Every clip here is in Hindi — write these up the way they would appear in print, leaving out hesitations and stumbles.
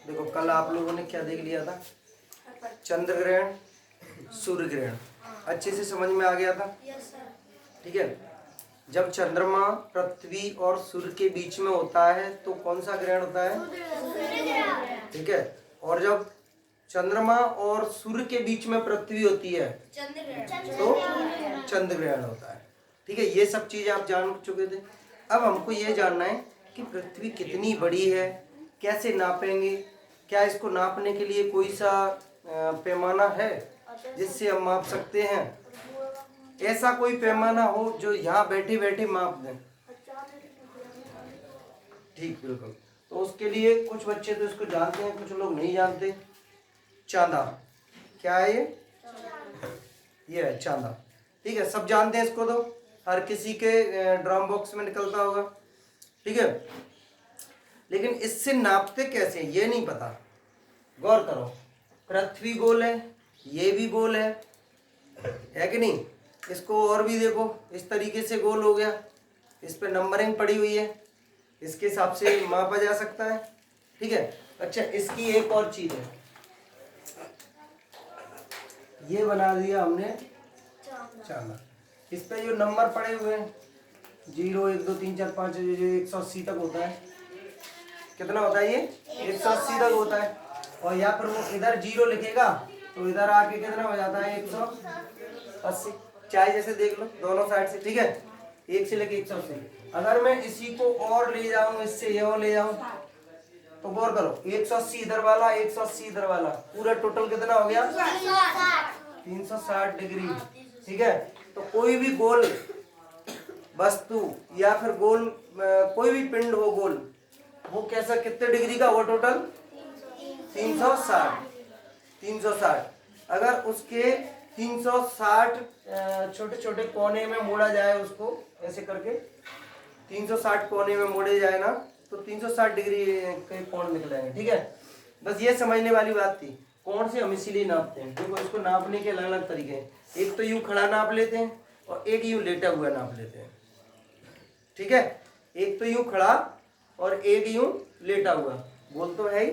देखो कल आप लोगों ने क्या देख लिया था, चंद्र ग्रहण, सूर्य ग्रहण, अच्छे से समझ में आ गया था। ठीक है, जब चंद्रमा पृथ्वी और सूर्य के बीच में होता है तो कौन सा ग्रहण होता है? ठीक है, और जब चंद्रमा और सूर्य के बीच में पृथ्वी होती है तो चंद्र ग्रहण होता है। ठीक है, ये सब चीजें आप जान चुके थे। अब हमको ये जानना है कि पृथ्वी कितनी बड़ी है, कैसे नापेंगे, क्या इसको नापने के लिए कोई सा पैमाना है जिससे हम माप सकते हैं? ऐसा कोई पैमाना हो जो यहाँ बैठे बैठे माप दें। ठीक, बिल्कुल। तो उसके लिए कुछ बच्चे तो इसको जानते हैं, कुछ लोग नहीं जानते। चांदा, क्या है ये है चांदा। ठीक है, सब जानते हैं इसको, तो हर किसी के ड्रॉप बॉक्स में निकलता होगा। ठीक है, लेकिन इससे नापते कैसे ये नहीं पता। गौर करो, पृथ्वी गोल है, ये भी गोल है कि नहीं? इसको और भी देखो, इस तरीके से गोल हो गया, इस पे नंबरिंग पड़ी हुई है, इसके हिसाब से मापा जा सकता है। ठीक है, अच्छा इसकी एक और चीज है, ये बना दिया हमने चांदा। इस पे जो नंबर पड़े हुए हैं 0 1 2 3 4 5 180 तक होता है। कितना होता है ये? 180 तक होता है। और या फिर वो इधर 0 लिखेगा तो इधर आके कितना हो जाता है? 180। चाहे जैसे देख लो दोनों साइड से। ठीक है, 1 से लेके 180। अगर मैं इसी को और ले जाऊं, इससे ये और ले जाऊं, तो गौर करो 180 इधर वाला, 180 इधर वाला, पूरा टोटल कितना हो गया? 360 डिग्री। ठीक है, तो कोई भी गोल वस्तु या फिर गोल कोई भी पिंड हो गोल, वो कैसा कितने डिग्री का हुआ टोटल? 360। 360 अगर उसके 360 छोटे छोटे कोने में मोड़ा जाए, उसको ऐसे करके 360 कोने में मोड़े जाए ना, तो 360 डिग्री के कोण निकल आएंगे। ठीक है, बस ये समझने वाली बात थी। कोण से हम इसीलिए नापते हैं, देखो इसको नापने के अलग अलग तरीके हैं। एक तो यूं खड़ा नाप लेते हैं और एक यूं लेटा हुआ नाप लेते हैं। ठीक है, एक तो यूं खड़ा और एक यूं लेटा हुआ। बोल तो है ही,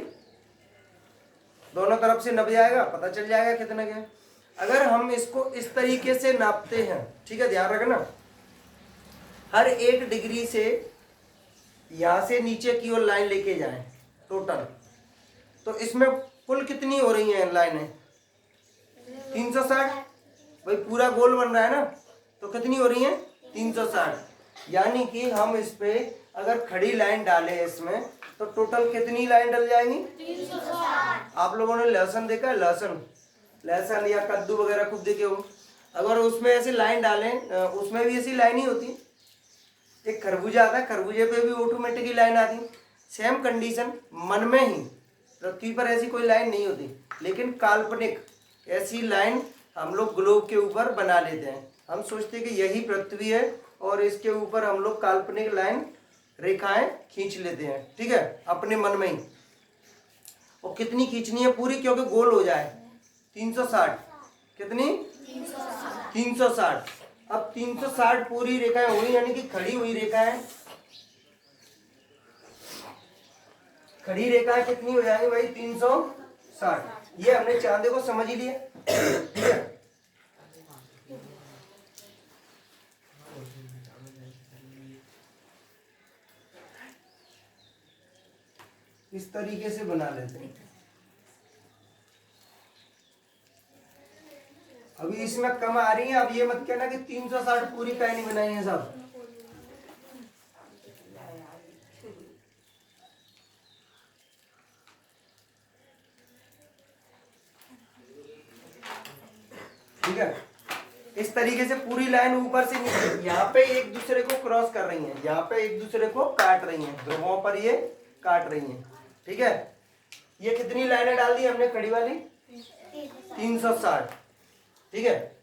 दोनों तरफ से नप जाएगा, पता चल जाएगा कितना क्या। अगर हम इसको इस तरीके से नापते हैं, ठीक है, ध्यान रखना, हर 1 डिग्री से यहां से नीचे की ओर लाइन लेके जाएं टोटल, तो इसमें कुल कितनी हो रही हैं लाइनें? 360। भाई पूरा गोल बन रहा है ना, तो कितनी हो रही हैं? 360। यानी कि हम इस पे अगर खड़ी लाइन डालें इसमें, तो टोटल कितनी लाइन डल जाएंगी? 360। आप लोगों ने लहसुन देखा है? लहसुन या कद्दू वगैरह खूब देखे हो। अगर उसमें ऐसी लाइन डालें, उसमें भी ऐसी लाइन ही होती। एक खरबूजा आता है, खरबूजे पे भी ऑटोमेटिकली लाइन आती। सेम कंडीशन, मन में ही पृथ्वी पर ऐसी कोई लाइन नहीं होती, लेकिन काल्पनिक ऐसी लाइन हम लोग ग्लोब के ऊपर बना लेते हैं। हम सोचते हैं कि यही पृथ्वी है और इसके ऊपर हम लोग काल्पनिक लाइन रेखाएं खींच लेते हैं। ठीक है, अपने मन में ही। और कितनी खींचनी है? पूरी, क्योंकि गोल हो जाए। 360। कितनी? 360। अब 360 पूरी रेखाएं हुई, यानी कि खड़ी हुई रेखाएं। खड़ी रेखाएं कितनी हो जाएंगी भाई? 360। ये हमने चांदे को समझ ही लिया। ठीक है, इस तरीके से बना लेते हैं। अभी इसमें कम आ रही है, अब ये मत कहना कि 360 पूरी काहे नहीं बनाई है सब। ठीक है, इस तरीके से पूरी लाइन ऊपर से नीचे यहाँ पे एक दूसरे को क्रॉस कर रही हैं, यहाँ पे एक दूसरे को काट रही हैं, ध्रुवों पर ये काट रही हैं। ठीक है, ये कितनी लाइनें डाल दी हमने खड़ी वाली? 360। ठीक है,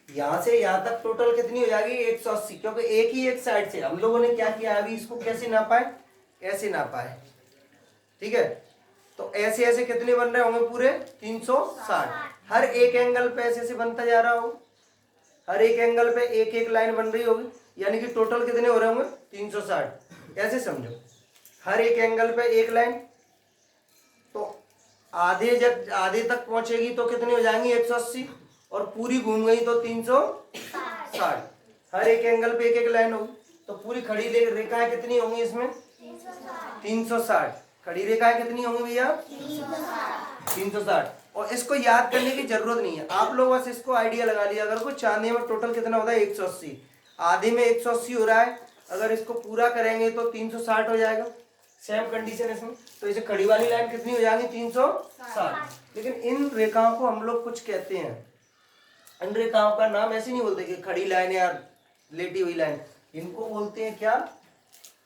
यहां से यहां तक टोटल कितनी हो जाएगी? 180। क्योंकि एक ही एक साइड से हम लोगों ने क्या किया, अभी इसको कैसे नापा है? ऐसे नापा है। ठीक है, तो ऐसे ऐसे कितने बन रहे होंगे? पूरे 360। हर एक एंगल पे ऐसे ऐसे बनता जा रहा होगा, हर एक एंगल पे एक एक लाइन बन रही होगी, यानी कि टोटल कितने हो रहे होंगे? 360। ऐसे समझो, हर एक एंगल पे एक लाइन, तो आधे तक पहुंचेगी तो कितनी हो जाएंगी 180, और पूरी घूम गई तो 360। हर एक एंगल पे एक एक लाइन होगी, तो पूरी खड़ी रेखाएं कितनी होंगी इसमें 360। खड़ी रेखाएं कितनी होंगी भैया 360। और इसको याद करने की जरूरत नहीं है, आप लोग बस इसको आइडिया लगा लिया अगर कुछ चांदी में टोटल कितना होता है 180, आधे में 180 हो रहा है, अगर इसको पूरा करेंगे तो 360 हो जाएगा। सेम कंडीशन इसमें, तो इसे खड़ी वाली लाइन कितनी हो जाएगी 360। लेकिन इन रेखाओं को हम लोग कुछ कहते हैं, इन रेखाओं का नाम ऐसे नहीं बोलते कि खड़ी लाइन या लेटी हुई लाइन, इनको बोलते हैं क्या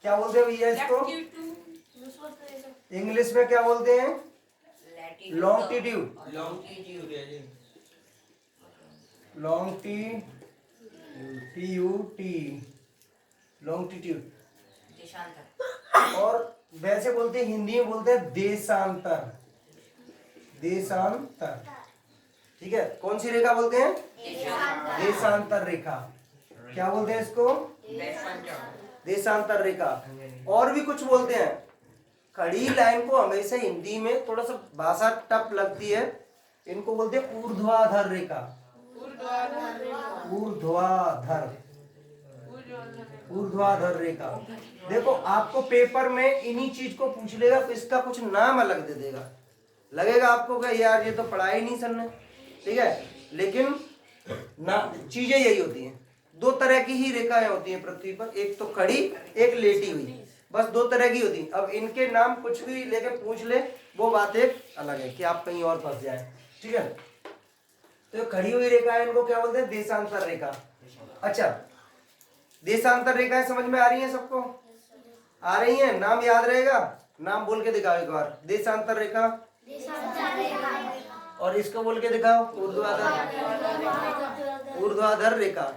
क्या बोलते हैं भैया इसको इंग्लिश में क्या बोलते हैं लॉन्गिट्यूड। लॉन्गिट्यूड और वैसे बोलते हैं हिंदी में बोलते हैं देशांतर। देशांतर, ठीक है। कौन सी रेखा बोलते हैं देशांतर रेखा। क्या बोलते हैं इसको देशांतर रेखा। और भी कुछ बोलते हैं। खड़ी लाइन को हमेशा हिंदी में थोड़ा सा भाषा टफ लगती है, इनको बोलते हैं ऊर्ध्वाधर रेखा। ऊर्ध्वाधर रेखा। देखो आपको पेपर में इन्हीं चीज को पूछ लेगा तो इसका कुछ नाम अलग दे देगा, लगेगा आपको कि यार ये तो पढ़ा ही नहीं सर ने, ठीक है। लेकिन ना चीजें यही होती हैं। दो तरह की ही रेखाएं होती हैं पृथ्वी पर, एक तो खड़ी एक लेटी हुई, बस दो तरह की होती है। अब इनके नाम कुछ भी लेके पूछ ले वो बात एक अलग है कि आप कहीं और फंस जाए, ठीक है। तो खड़ी हुई रेखा है इनको क्या बोलते हैं देशांतर रेखा। अच्छा, देशांतर रेखाएं समझ में आ रही हैं सबको? आ रही हैं? नाम याद रहेगा? नाम बोल के दिखाओ एक बार। देशांतर रेखा और इसको बोल के दिखाओ ऊर्ध्वाधर रेखा।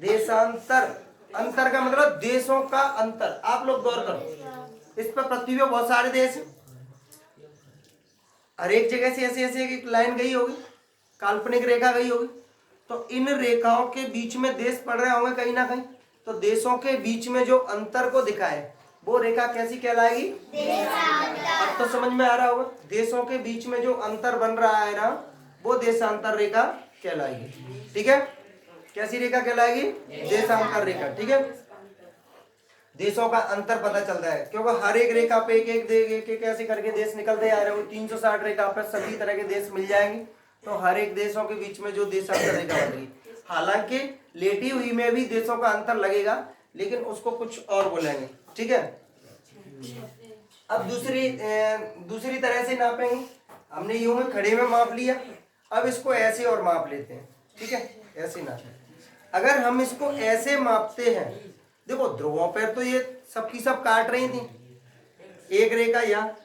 देशांतर, अंतर का मतलब देशों का अंतर। आप लोग गौर करो, इस पर पृथ्वी में बहुत सारे देश हैं, हर एक जगह से ऐसे ऐसे एक लाइन गई होगी, काल्पनिक रेखा गई होगी, तो इन रेखाओं के बीच में देश पड़ रहे होंगे कहीं ना कहीं, तो देशों के बीच में जो अंतर को दिखाए वो रेखा कैसी कहलाएगी अब तो समझ में आ रहा होगा। देशों के बीच में जो अंतर बन रहा है ना वो देशांतर रेखा कहलाएगी, ठीक है। कैसी रेखा कहलाएगी देशांतर रेखा, ठीक है। देशों का अंतर पता चलता है क्योंकि हर एक रेखा पे एक एक ऐसे करके देश निकलते आ रहे हैं। 360 रेखा पर सभी तरह के देश मिल जाएंगे, तो हर एक देशों के बीच में जो देशांतर रेखा बनेगी, हालांकि लेटी हुई में भी देशों का अंतर लगेगा लेकिन उसको कुछ और बोलेंगे, ठीक है। अब दूसरी तरह से नापेंगे। हमने यूं में खड़े में माप लिया, अब इसको ऐसे और माप लेते हैं, ठीक है। ऐसे नापे, अगर हम इसको ऐसे मापते हैं, देखो ध्रुवों पर तो ये सबकी सब काट रही थी, एक रेखा यहाँ,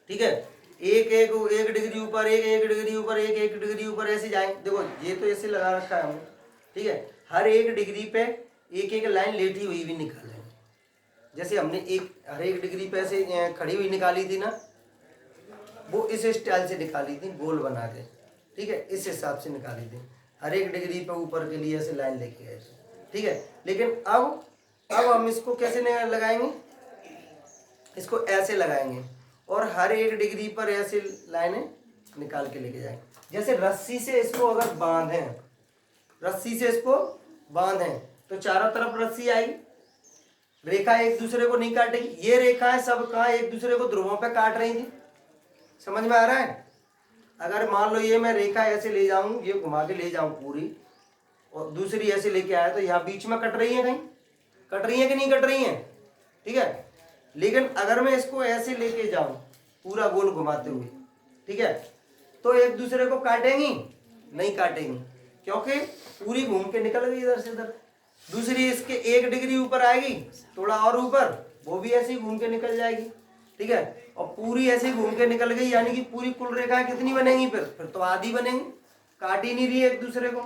ठीक है, एक डिग्री ऊपर, एक डिग्री ऊपर, एक डिग्री ऊपर, ऐसे जाएंगे। देखो ये तो ऐसे लगा रखा है हमने, ठीक है। हर एक डिग्री पे एक एक लाइन लेटी हुई भी निकालेंगे। जैसे हमने हर एक डिग्री पे ऐसे खड़ी हुई निकाली थी ना, वो इस स्टाइल से निकाली थी, गोल बना के, ठीक है, इस हिसाब से निकाली थी। हर एक डिग्री पे ऊपर के लिए ऐसे लाइन लेके गए, ठीक है। लेकिन अब हम इसको कैसे लगाएंगे, इसको ऐसे लगाएंगे और हर एक डिग्री पर ऐसे लाइनें निकाल के लेके जाएंगे। जैसे रस्सी से इसको अगर बांधें, रस्सी से इसको बांधें तो चारों तरफ रस्सी आएगी, रेखा एक दूसरे को नहीं काटेगी। ये रेखाएं सब कहाँ एक दूसरे को ध्रुवों पे काट रही थी, समझ में आ रहा है। अगर मान लो ये मैं रेखा ऐसे ले जाऊं, ये घुमा के ले जाऊं पूरी, और दूसरी ऐसे लेके आया तो यहाँ बीच में कट रही है, कहीं कट रही है कि नहीं कट रही है, ठीक है। लेकिन अगर मैं इसको ऐसे लेके जाऊं पूरा गोल घुमाते हुए, ठीक है, तो एक दूसरे को काटेंगी नहीं काटेंगी, क्योंकि पूरी घूम के निकल गई इधर से इधर। दूसरी इसके एक डिग्री ऊपर आएगी, थोड़ा और ऊपर, वो भी ऐसे ही घूम के निकल जाएगी, ठीक है। और पूरी ऐसे ही घूम के निकल गई, यानी कि पूरी कुल रेखाएं कितनी बनेंगी, फिर तो आधी बनेंगी, काट ही नहीं रही है एक दूसरे को।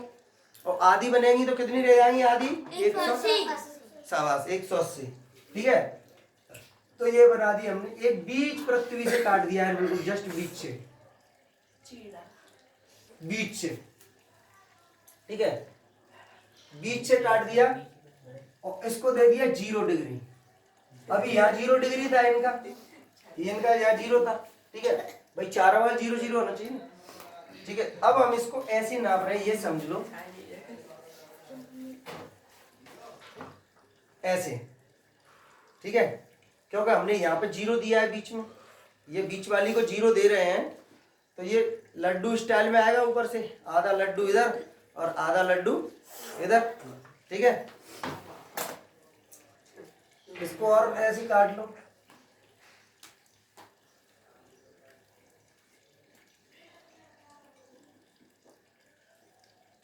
और आधी बनेंगी तो कितनी रह जाएंगी आधी 180, ठीक है। तो ये बना दी हमने, एक बीच पृथ्वी से काट दिया है बिल्कुल, जस्ट बीच से, ठीक है, बीच से काट दिया और इसको दे दिया 0 डिग्री, अभी यहाँ 0 डिग्री था इनका, इनका यहाँ 0 था, ठीक है भाई, चारों वाला 0 0 होना चाहिए, ठीक है। अब हम इसको ऐसे नाप रहे हैं, ये समझ लो ऐसे, ठीक है, क्योंकि हमने यहाँ पे 0 दिया है बीच में, ये बीच वाली को 0 दे रहे हैं, तो ये लड्डू स्टाइल में आएगा, ऊपर से आधा लड्डू इधर और आधा लड्डू इधर, ठीक है। इसको और ऐसे काट लो,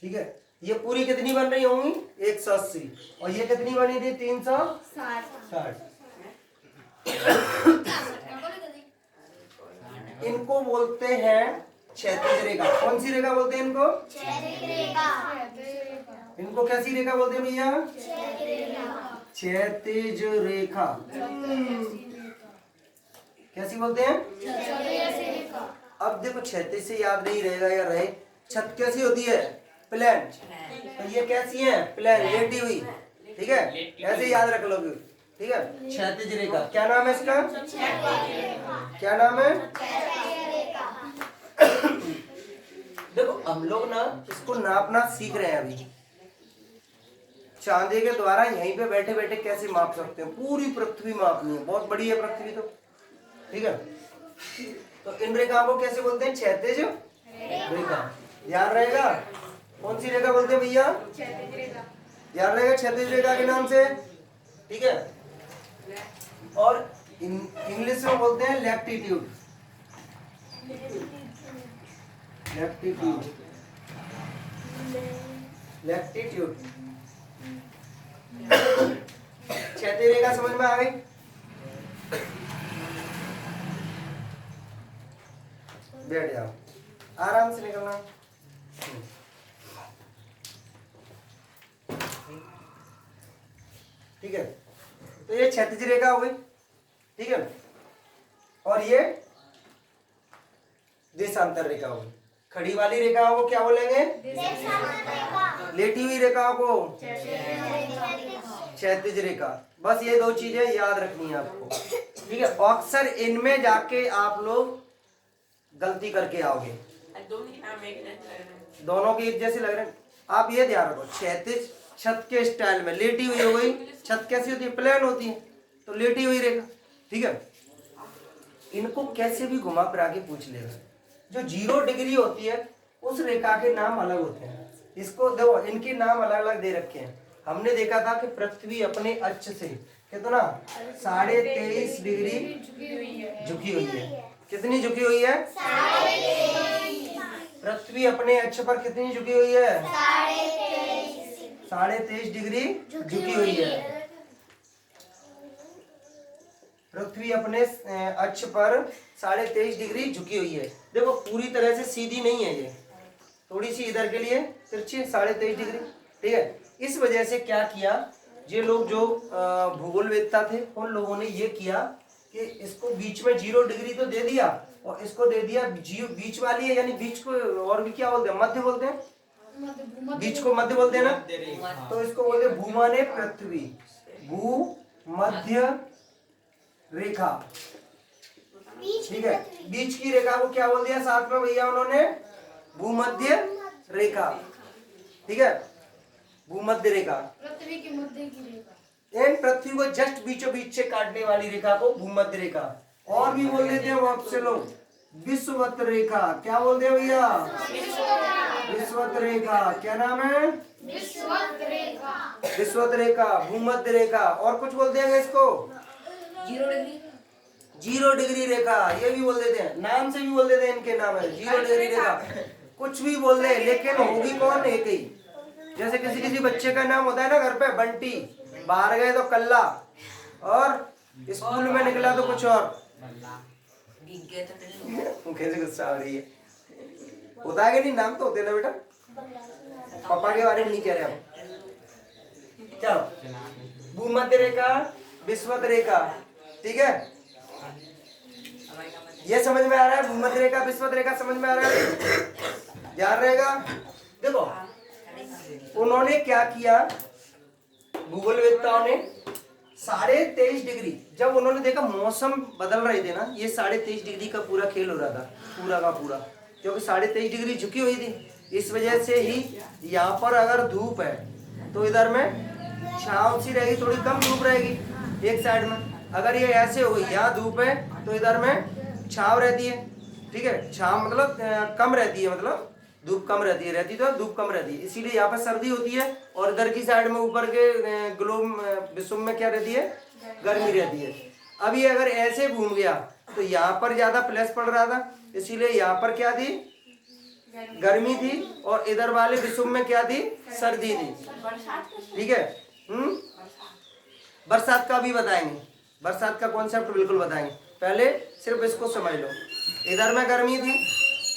ठीक है। ये पूरी कितनी बन रही होंगी? 180, और ये कितनी बनी थी? 360। इनको बोलते हैं क्षैतिज रेखा। कौन सी रेखा बोलते हैं इनको? इनको कैसी रेखा बोलते हैं भैया? क्षैतिज रेखा। कैसी बोलते हैं? अब देखो, क्षैतिज से याद नहीं रहेगा या रहे, छत कैसी होती है? प्लेन। तो ये कैसी है? प्लेन, लेटी हुई, ठीक है, ऐसे याद रख लोगे, ठीक है। क्षैतिज रेखा, क्या नाम है इसका? क्या नाम है? देखो हम लोग ना इसको नापना सीख रहे हैं अभी, चांदी के द्वारा यहीं पे बैठे बैठे कैसे माप सकते हैं, पूरी पृथ्वी मापनी है, बहुत बड़ी है पृथ्वी तो, ठीक है। तो इन रेखाओं को कैसे बोलते हैं? क्षैतिज रेखा। याद रहेगा? कौन सी रेखा बोलते हैं भैया? याद रहेगा, क्षैतिज रेखा के नाम से, ठीक है। और इंग्लिश में बोलते हैं लैटिट्यूड। Latitude, latitude. क्षैतिज रेखा समझ में आ गई? बैठ जाओ, आराम से निकलना, ठीक है। तो ये क्षैतिज रेखा हो गई, ठीक है, और ये देशांतर रेखा हो गई। खड़ी वाली रेखाओं को क्या बोलेंगे? लेटी हुई रेखाओं को क्षैतिज रेखा। बस ये दो चीजें याद रखनी है आपको, ठीक है। अक्सर इनमें जाके आप लोग गलती करके आओगे, दोनों के एक जैसे लग रहे हैं। आप ये ध्यान रखो, क्षैतिज छत के स्टाइल में लेटी हुई हो गई, छत कैसी होती है? प्लेन होती है, तो लेटी हुई रेखा, ठीक है। इनको कैसे भी घुमा फिरा के पूछ लेगा। जो 0 डिग्री होती है उस रेखा के नाम अलग होते हैं। इसको देखो, इनके नाम अलग अलग दे रखे हैं। हमने देखा था कि पृथ्वी अपने अक्ष से कितना 23.5 डिग्री झुकी हुई है। कितनी झुकी हुई है? पृथ्वी अपने अक्ष पर कितनी झुकी हुई है? 23.5 डिग्री झुकी हुई है। पृथ्वी अपने अक्ष पर 23.5 डिग्री झुकी हुई है। देखो पूरी तरह से सीधी नहीं है, ये थोड़ी सी इधर के लिए तिरछी 23.5 डिग्री, ठीक है। इस वजह से क्या किया, ये लोग जो भूगोलवेत्ता थे उन लोगों ने ये किया कि इसको बीच में 0 डिग्री तो दे दिया, और इसको दे दिया बीच वाली है, यानी बीच को और भी क्या बोलते हैं? मध्य बोलते हैं, बीच को मध्य बोलते हैं ना, तो इसको बोलते हैं भूमध्य पृथ्वी, भूमध्य रेखा, ठीक है। बीच की रेखा को क्या बोल दिया साथ में भैया उन्होंने? भूमध्य रेखा, ठीक है, भूमध्य रेखा। पृथ्वी के मध्य की रेखा, इन पृथ्वी को जस्ट बीचों बीच से काटने वाली रेखा को भूमध्य रेखा, और भी बोल देते हैं बहुत से लोग विषुवत रेखा। क्या बोलते हैं भैया? विषुवत रेखा। क्या नाम है? विषुवत रेखा, विषुवत रेखा, भूमध्य रेखा। और कुछ बोलते हैं इसको? 0 डिग्री, 0 डिग्री रेखा, ये भी बोल देते हैं, नाम से भी बोल देते हैं, इनके नाम है 0 डिग्री रेखा। कुछ भी बोल दे, लेकिन होगी कौन? एक ही। जैसे किसी किसी बच्चे का नाम होता है ना घर पे, बंटी, बाहर गए तो कल्ला, और स्कूल में निकला तो कुछ और। कैसे गुस्सा आ रही है? होता है कि नहीं? नाम तो होते ना बेटा, पापा के बारे में नहीं कह रहे हम। चलो, भूमध्य रेखा, विषुवत रेखा, ठीक है, ये समझ में आ रहा है? भूमध्य रेखा, विषुवत रेखा समझ में आ रहा है? ध्यान रहेगा। देखो उन्होंने क्या किया, भूगोलवेत्ताओं ने 23.5 डिग्री जब उन्होंने देखा मौसम बदल रहे थे ना, ये 23.5 डिग्री का पूरा खेल हो रहा था, पूरा का पूरा, क्योंकि 23.5 डिग्री झुकी हुई थी। इस वजह से ही यहाँ पर अगर धूप है तो इधर में छांव सी रहेगी, थोड़ी कम धूप रहेगी एक साइड में। अगर ये ऐसे हो गई, यहाँ धूप है तो इधर में छांव रहती है, ठीक है, छांव मतलब कम रहती है, मतलब धूप कम रहती है, रहती तो धूप कम रहती है, इसीलिए यहाँ पर सर्दी होती है। और इधर की साइड में ऊपर के ग्लोब विषुव में क्या रहती है, गर्मी रहती है। अब ये अगर ऐसे घूम गया तो यहाँ पर ज्यादा प्लस पड़ रहा था, इसीलिए यहाँ पर क्या थी, गर्मी थी, और इधर वाले विषुव में क्या थी, सर्दी थी, ठीक है। बरसात का भी बताएंगे, बरसात का कॉन्सेप्ट बिल्कुल बताएंगे, पहले सिर्फ इसको समझ लो। इधर में गर्मी थी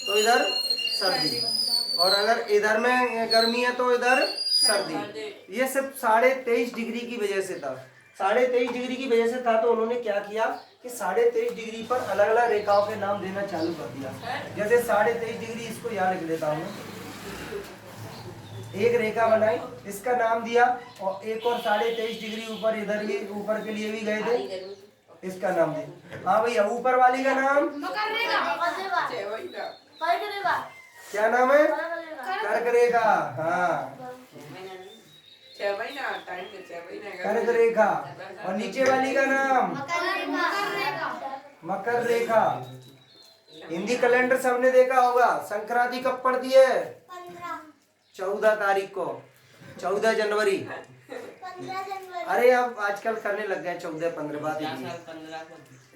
तो इधर सर्दी, और अगर इधर में गर्मी है तो इधर सर्दी। ये सिर्फ 23.5 डिग्री की वजह से था, 23.5 डिग्री की वजह से था। तो उन्होंने क्या किया कि 23.5 डिग्री पर अलग अलग रेखाओं के नाम देना चालू कर दिया। जैसे 23.5 डिग्री, इसको यहाँ लिख देता हूँ, एक रेखा बनाई, इसका नाम दिया, और एक और 23.5 डिग्री ऊपर, इधर भी ऊपर के लिए भी गए थे, इसका नाम दिया। हाँ भैया, ऊपर वाली का नाम क्या नाम है, कर्क रेखा। हाँ, कर्क रेखा। और नीचे वाली का नाम मकर रेखा। हिंदी कैलेंडर सबने देखा होगा, संक्रांति कब पड़ती है, 14 तारीख को, 14 जनवरी। अरे अब आजकल करने लग गए 14-15 बाद,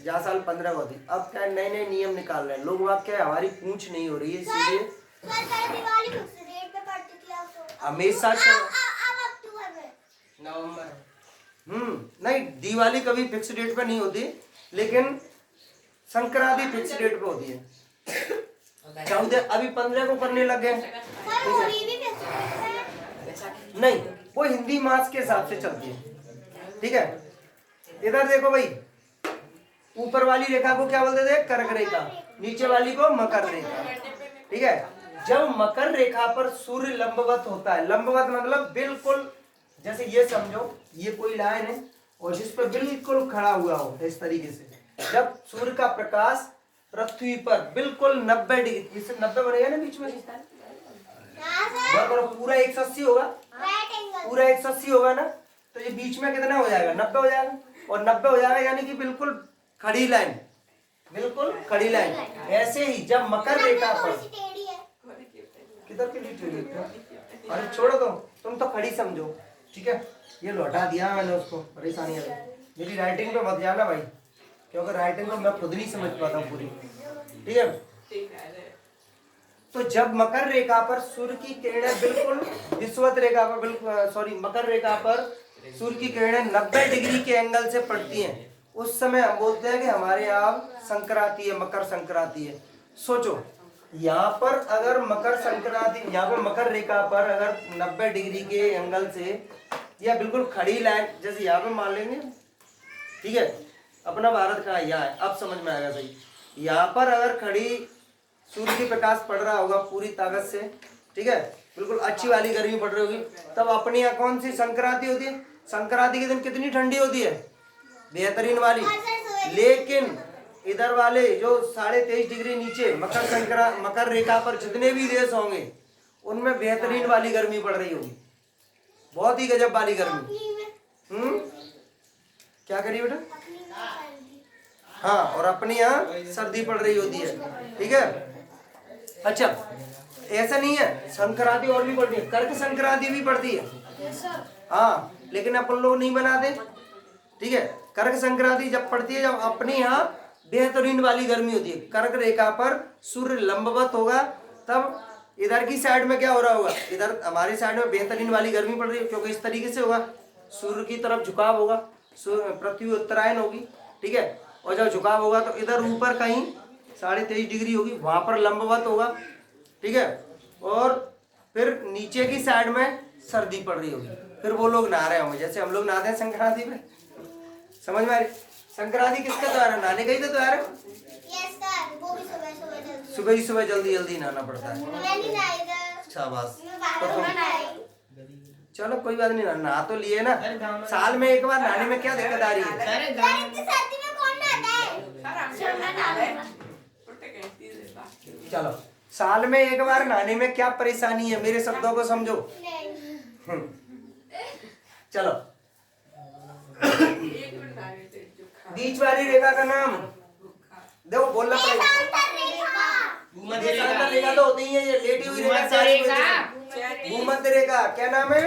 जहाँ साल 15 होती। अब क्या नए नए नियम निकाल रहे हैं लोग, वहाँ क्या हमारी पूंछ नहीं हो रही है, इसीलिए हमेशा नवंबर। नहीं, दिवाली कभी फिक्स डेट पे नहीं होती, लेकिन संक्रांति फिक्स डेट पे होती है। 14, अभी 15 को करने लग गए। नहीं, वो हिंदी मास के हिसाब से चलती है, ठीक है। इधर देखो भाई, ऊपर वाली रेखा को क्या बोलते थे, कर्क रेखा, नीचे वाली को मकर रेखा, ठीक है। जब मकर रेखा पर सूर्य लंबवत होता है, लंबवत मतलब बिल्कुल, जैसे ये समझो ये कोई लाइन है और जिस पर बिल्कुल खड़ा हुआ हो, इस तरीके से जब सूर्य का प्रकाश पृथ्वी पर बिल्कुल 90 डिग्री, इससे 90 बनेगा ना बीच में, पूरा 180 होगा, पूरा 180 होगा ना, तो ये बीच में कितना हो जाएगा, 90 हो जाएगा। और 90 हो जाएगा यानी कि बिल्कुल खड़ी लाइन, बिल्कुल खड़ी लाइन। ऐसे ही जब मकर रेखा पर, किधर के लिए टेढ़ी, अरे छोड़ो तुम तो खड़ी समझो, ठीक है। ये लौटा दिया मैंने उसको, परेशानी है। मेरी राइटिंग पे मत जाना भाई, क्योंकि राइटिंग को मैं खुद नहीं समझ पाता हूँ पूरी, ठीक है। तो जब मकर रेखा पर सूर्य की किरणें बिल्कुल विषुवत रेखा पर, बिल्कुल सॉरी, मकर रेखा पर सूर्य की किरणें 90 डिग्री के एंगल से पड़ती हैं, उस समय हम बोलते हैं कि हमारे यहाँ संक्रांति है, मकर संक्रांति है। सोचो, यहाँ पर अगर मकर संक्रांति, यहाँ पर मकर रेखा पर अगर 90 डिग्री के एंगल से, या बिल्कुल खड़ी लाइन, जैसे यहाँ पे मान लेंगे, ठीक है, अपना भारत कहाँ यहाँ है, अब समझ में आएगा सही। यहाँ पर अगर खड़ी सूर्य की प्रकाश पड़ रहा होगा पूरी ताकत से, ठीक है, बिल्कुल अच्छी वाली गर्मी पड़ रही होगी, तब अपने यहाँ कौन सी संक्रांति होती है। संक्रांति के दिन कितनी ठंडी होती है, बेहतरीन वाली। लेकिन इधर वाले जो 23.5 डिग्री नीचे मकर रेखा पर जितने भी देश होंगे, उनमें बेहतरीन वाली गर्मी पड़ रही होगी, बहुत ही गजब वाली गर्मी। क्या करिए बेटा, हाँ, और अपने यहाँ सर्दी पड़ रही होती है, ठीक है। अच्छा, ऐसा नहीं है, संक्रांति और भी पड़ती है, कर्क संक्रांति भी पड़ती है, हाँ, लेकिन अपन लोग नहीं बनाते, ठीक है। कर्क संक्रांति जब पड़ती है, जब अपने यहाँ बेहतरीन वाली गर्मी होती है, कर्क रेखा पर सूर्य लंबवत होगा, तब इधर की साइड में क्या हो रहा होगा, इधर हमारी साइड में बेहतरीन वाली गर्मी पड़ रही है, क्योंकि इस तरीके से होगा, सूर्य की तरफ झुकाव होगा, पृथ्वी उत्तरायण होगी, ठीक है। और जब झुकाव होगा तो इधर ऊपर कहीं 23.5 डिग्री होगी, वहां पर लंबवत होगा, ठीक है। और फिर नीचे की साइड में सर्दी पड़ रही होगी, फिर वो लोग नहा रहे होंगे, जैसे हम लोग नहाते हैं संक्रांति में, समझ में आ रही। संक्रांति किसका त्योहार है, नहाने का ही तो त्योहार है। सुबह ही सुबह जल्दी जल्दी नहाना पड़ता है, शाबाश। चलो कोई बात नहीं, नहा तो लिए ना, साल में एक बार नहाने में क्या दिक्कत आ रही है? चलो साल में एक बार नहाने में क्या परेशानी है, मेरे शब्दों को समझो। चलो बीच वाली रेखा का नाम देखो, बोलना पड़ेगा। देशांतर रेखा तो होती ही है, ये लेटी हुई रेखा, भूमध्य रेखा। क्या नाम है?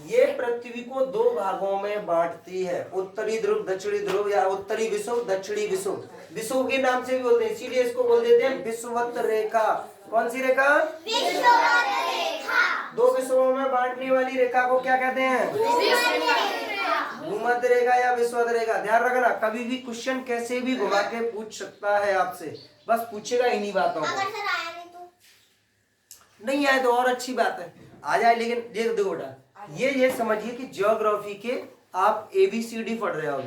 ये पृथ्वी को दो भागों में बांटती है, उत्तरी ध्रुव दक्षिणी ध्रुव, या उत्तरी विषुव दक्षिणी विषुव। विषुव के नाम से भी बोलते हैं, इसीलिए इसको बोल देते हैं विषुवत रेखा। कौन सी रेखा? दो विषुवों में बांटने वाली रेखा को क्या कहते हैं? भूमध्य रेखा या विषुवत रेखा। ध्यान रखना, कभी भी क्वेश्चन कैसे भी घुमा के पूछ सकता है आपसे, बस पूछेगा इन्हीं बातों को। नहीं आए तो और अच्छी बात है, आ जाए, लेकिन देख दो बेटा, ये समझिए कि ज्योग्राफी के आप ABCD पढ़ रहे हो।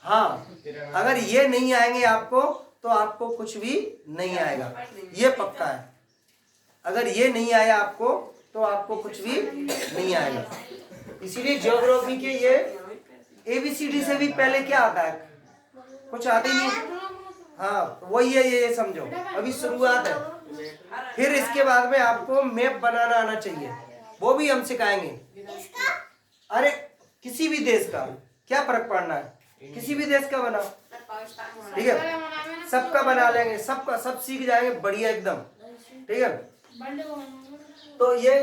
हाँ, अगर ये नहीं आएंगे आपको तो आपको कुछ भी नहीं आएगा, ये पक्का है। अगर ये नहीं आया आपको तो आपको कुछ भी नहीं आएगा। इसीलिए ज्योग्राफी के ये ABCD से भी पहले क्या आता है? कुछ आता ही नहीं। हाँ वही है, ये समझो, अभी शुरुआत है। फिर इसके बाद में आपको मैप बनाना आना चाहिए, वो भी हम सिखाएंगे। अरे किसी भी देश का, क्या फर्क पड़ना है, किसी भी देश का बनाओ, ठीक है, सबका बना लेंगे, सबका सब सीख जाएंगे, बढ़िया एकदम, ठीक है। तो ये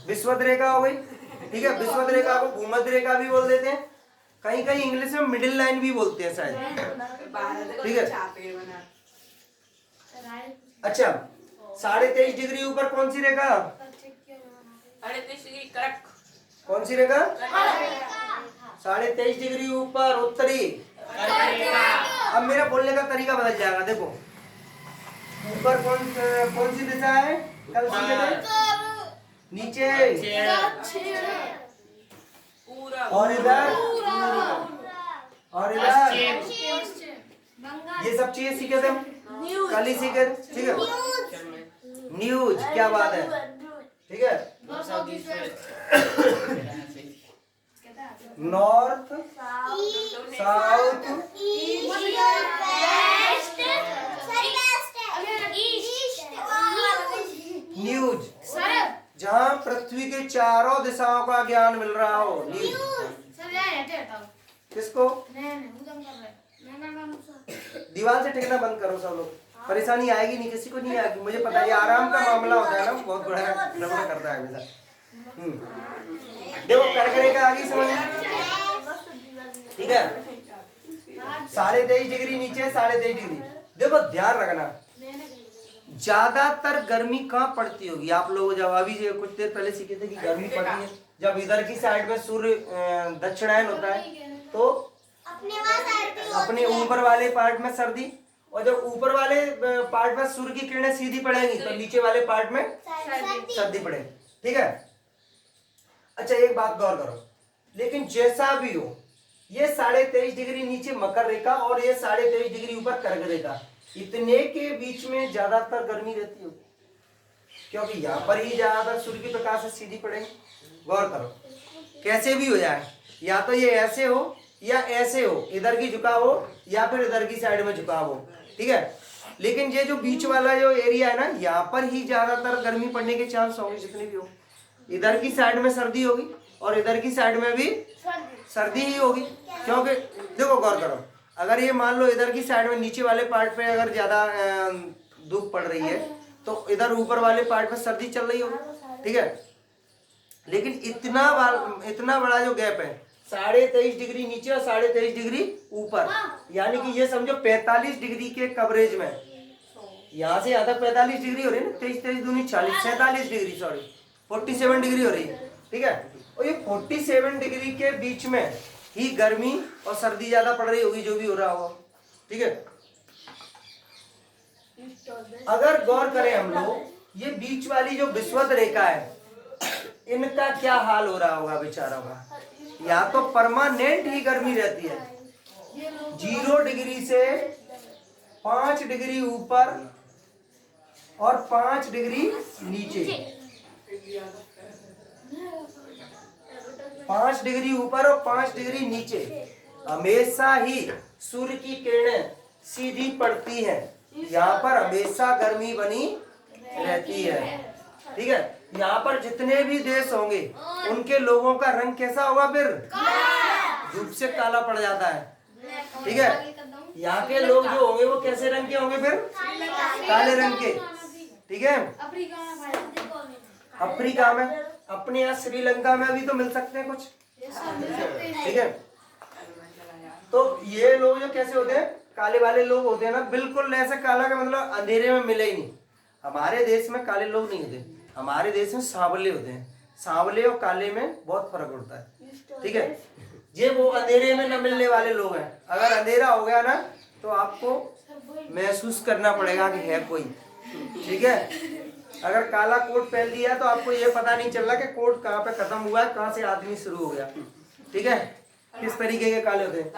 विषुवत रेखा हो गई, ठीक है। विषुवत रेखा को भूमध्य रेखा भी बोल देते हैं, कहीं कहीं इंग्लिश में मिडिल लाइन भी बोलते हैं शायद, ठीक है। अच्छा, 23.5 डिग्री ऊपर कौन सी रेखा? 38 डिग्री कड़क। कौन सी रेखा? 23.5 डिग्री ऊपर उत्तरी। अब मेरा बोलने का तरीका बदल जाएगा, देखो ऊपर कौन सी दिशा है? कल नीचे, और इधर, और इधर, ये सब चीजें सीखे थे, कल ही सीखे, ठीक है। न्यूज, क्या बात है, ठीक है। नॉर्थ, साउथ, न्यूज, जहाँ पृथ्वी के चारों दिशाओं का ज्ञान मिल रहा हो, न्यूज। किसको? दीवार से टेकना बंद करो सब लोग, परेशानी आएगी नहीं, किसी को नहीं आएगी, मुझे पता है। ये आराम का मामला होता है ना, बहुत बड़ा गड़बड़ करता है हमेशा। देखो कर्क का आगे समझ, ठीक है। 23.5 डिग्री नीचे, 23.5 डिग्री। देखो ध्यान रखना, ज्यादातर गर्मी कहाँ पड़ती होगी आप लोग? जब अभी कुछ देर पहले सीखे थे कि गर्मी पड़ती है जब इधर की साइड में सूर्य दक्षिणायन होता है, तो अपने ऊपर वाले पार्ट में सर्दी, और जब ऊपर वाले पार्ट में सूर्य की किरणें सीधी पड़ेंगी तो नीचे वाले पार्ट में सर्दी पड़ेगी, ठीक है। अच्छा एक बात गौर करो, लेकिन जैसा भी हो, ये 23.5 डिग्री नीचे मकर रेखा और ये 23.5 डिग्री ऊपर कर्क रेखा, इतने के बीच में ज्यादातर गर्मी रहती होगी, क्योंकि यहाँ पर ही ज्यादातर सूर्य की प्रकाश से सीधी पड़ेगी। गौर करो, कैसे भी हो जाए, या तो ये ऐसे हो या ऐसे हो, इधर की झुकाव हो या फिर इधर की साइड में झुकाव हो, ठीक है। लेकिन ये जो बीच वाला जो एरिया है ना, यहाँ पर ही ज्यादातर गर्मी पड़ने के चांस होंगे, जितने भी हो। इधर की साइड में सर्दी होगी और इधर की साइड में भी सर्दी ही होगी, क्योंकि देखो गौर करो, अगर ये मान लो इधर की साइड में नीचे वाले पार्ट पे अगर ज्यादा धूप पड़ रही है तो इधर ऊपर वाले पार्ट पे सर्दी चल रही होगी, ठीक है। लेकिन इतना बड़ा जो गैप है, 23.5 डिग्री नीचे और 23.5 डिग्री ऊपर, यानी कि ये समझो 45 डिग्री के कवरेज में, यहाँ से यहाँ तक 45 डिग्री हो रही है ना, 23 दूनी 40, 47 डिग्री, सॉरी 47 डिग्री हो रही है, ठीक है। और ये 47 डिग्री के बीच में ही गर्मी और सर्दी ज्यादा पड़ रही होगी, जो भी हो रहा होगा, ठीक है। अगर गौर करें हम लोग, ये बीच वाली जो विषुवत रेखा है, इनका क्या हाल हो रहा होगा बेचारों का? या तो परमानेंट ही गर्मी रहती है, 0 डिग्री से 5 डिग्री ऊपर और 5 डिग्री नीचे, 5 डिग्री ऊपर और 5 डिग्री नीचे हमेशा ही सूर्य की किरणें सीधी पड़ती हैं। यहाँ पर हमेशा गर्मी बनी रहती है। ठीक है, यहाँ पर जितने भी देश होंगे उनके लोगों का रंग कैसा होगा? फिर धूप से काला पड़ जाता है। ठीक है, यहाँ के लोग जो होंगे वो कैसे रंग के होंगे? फिर काले रंग के। ठीक है, अफ्रीका में, अपने यहाँ श्रीलंका में भी तो मिल सकते हैं कुछ। ठीक है, तो ये लोग जो कैसे होते हैं? काले वाले लोग होते हैं ना, बिल्कुल ऐसे काला का मतलब अंधेरे में मिले ही नहीं। हमारे देश में काले लोग नहीं होते, हमारे देश में सांवले होते हैं। सांवले और काले में बहुत फर्क होता है। ठीक है, ये वो अंधेरे में न मिलने वाले लोग हैं। अगर अंधेरा हो गया ना तो आपको महसूस करना पड़ेगा कि है कोई। ठीक है, अगर काला कोट पहन लिया तो आपको ये पता नहीं चल रहा कि कोट कहाँ पे खत्म हुआ है, कहाँ से आदमी शुरू हो गया। ठीक है, किस तरीके के काले होते हैं।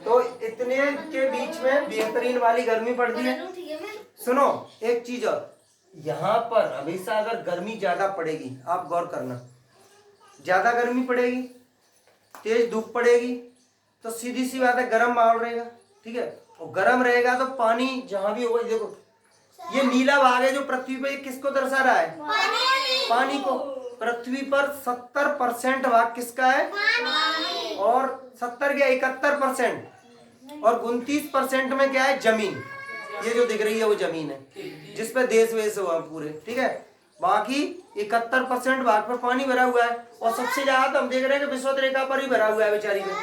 तो इतने के बीच में बेहतरीन वाली गर्मी पड़ती है। सुनो एक चीज और, यहाँ पर हमेशा अगर गर्मी ज्यादा पड़ेगी, आप गौर करना, ज्यादा गर्मी पड़ेगी, तेज धूप पड़ेगी तो सीधी सी बात है गर्म माहौल रहेगा। ठीक है, और गर्म रहेगा तो पानी जहां भी होगा, देखो ये नीला भाग है जो पृथ्वी पर, किसको दर्शा रहा है? पानी को। पृथ्वी पर 70% भाग किसका है? और 70 क्या 71%, और 29% में क्या है? जमीन। ये जो दिख रही है वो जमीन है जिसपे देश वेश हुआ पूरे। ठीक है, बाकी 71% भाग पर पानी भरा हुआ है, और सबसे ज्यादा तो हम देख रहे हैं कि विषुवत रेखा पर ही भरा हुआ है बेचारी में।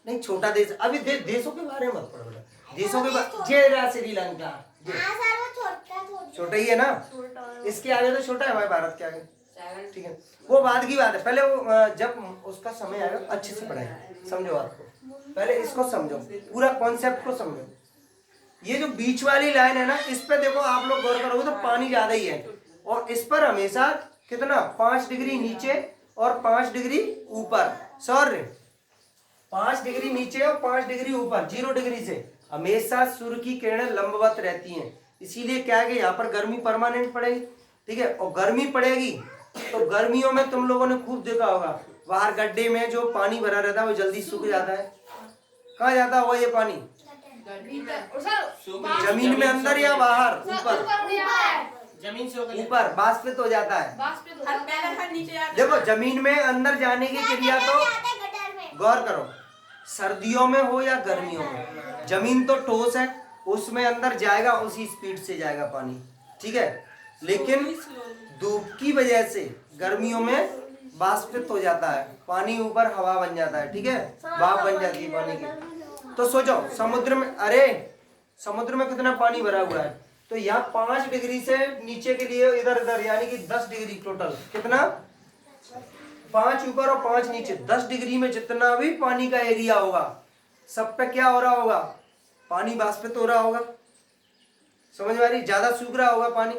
नहीं, छोटा देश। अभी देशों के बारे में मत पढ़ो बेटा, देशों के बारे, श्रीलंका छोटा ही है ना, इसके आगे तो छोटा है हमारे भारत के आगे। ठीक है, वो बाद की बात है, पहले वो जब उसका समय आएगा अच्छे से पढ़ाएंगे। समझो बात को, पहले इसको समझो, पूरा कॉन्सेप्ट को समझो। ये जो बीच वाली लाइन है ना, इस पे देखो आप लोग गौर करोगे तो पानी ज्यादा ही है, और इस पर हमेशा कितना 5 डिग्री नीचे और 5 डिग्री ऊपर, सॉरी 5 डिग्री नीचे और 5 डिग्री ऊपर, 0 डिग्री से हमेशा सूर्य की किरणें लंबवत रहती हैं। इसीलिए क्या है कि यहाँ पर गर्मी परमानेंट पड़ेगी। ठीक है, और गर्मी पड़ेगी तो गर्मियों में तुम लोगों ने खूब देखा होगा, बाहर गड्ढे में जो पानी भरा रहता है वो जल्दी सूख जाता है। कहाँ जाता होगा ये पानी? जमीन में अंदर या बाहर? ऊपर, जमीन से ऊपर वाष्पित हो जाता है। देखो जमीन में अंदर जाने की क्रिया तो गौर करो, सर्दियों में हो या गर्मियों में, जमीन तो ठोस है, उसमें अंदर जाएगा उसी स्पीड से जाएगा पानी। ठीक है, लेकिन धूप की वजह से गर्मियों में वाष्पित हो जाता है पानी, ऊपर हवा बन जाता है। ठीक है, भाप बन जाती है पानी की। तो सोचो समुद्र में, अरे समुद्र में कितना पानी भरा हुआ है, तो यहाँ 5 डिग्री से नीचे के लिए इधर इधर यानी कि 10 डिग्री टोटल, कितना 5 ऊपर और 5 नीचे, 10 डिग्री में जितना भी पानी का एरिया होगा सब पे क्या हो रहा होगा? पानी वाष्पित हो रहा होगा। समझ में आ रही? ज्यादा सूख रहा होगा पानी,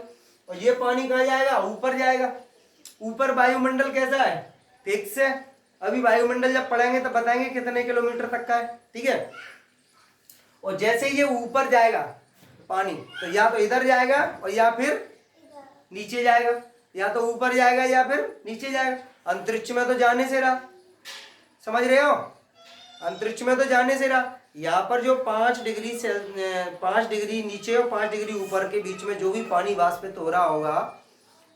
और ये पानी कहाँ जाएगा? ऊपर जाएगा। ऊपर वायुमंडल कैसा है? फिक्स है। अभी वायुमंडल जब पढ़ेंगे तो बताएंगे कितने किलोमीटर तक का है। ठीक है, और जैसे ही ये ऊपर जाएगा पानी तो या तो इधर जाएगा और या फिर नीचे जाएगा, या तो ऊपर जाएगा या फिर नीचे जाएगा। अंतरिक्ष में तो जाने से रहा, समझ रहे हो? अंतरिक्ष में तो जाने से रहा। यहाँ पर जो 5 डिग्री से 5 डिग्री नीचे और 5 डिग्री ऊपर के बीच में जो भी पानी वाष्पित हो रहा होगा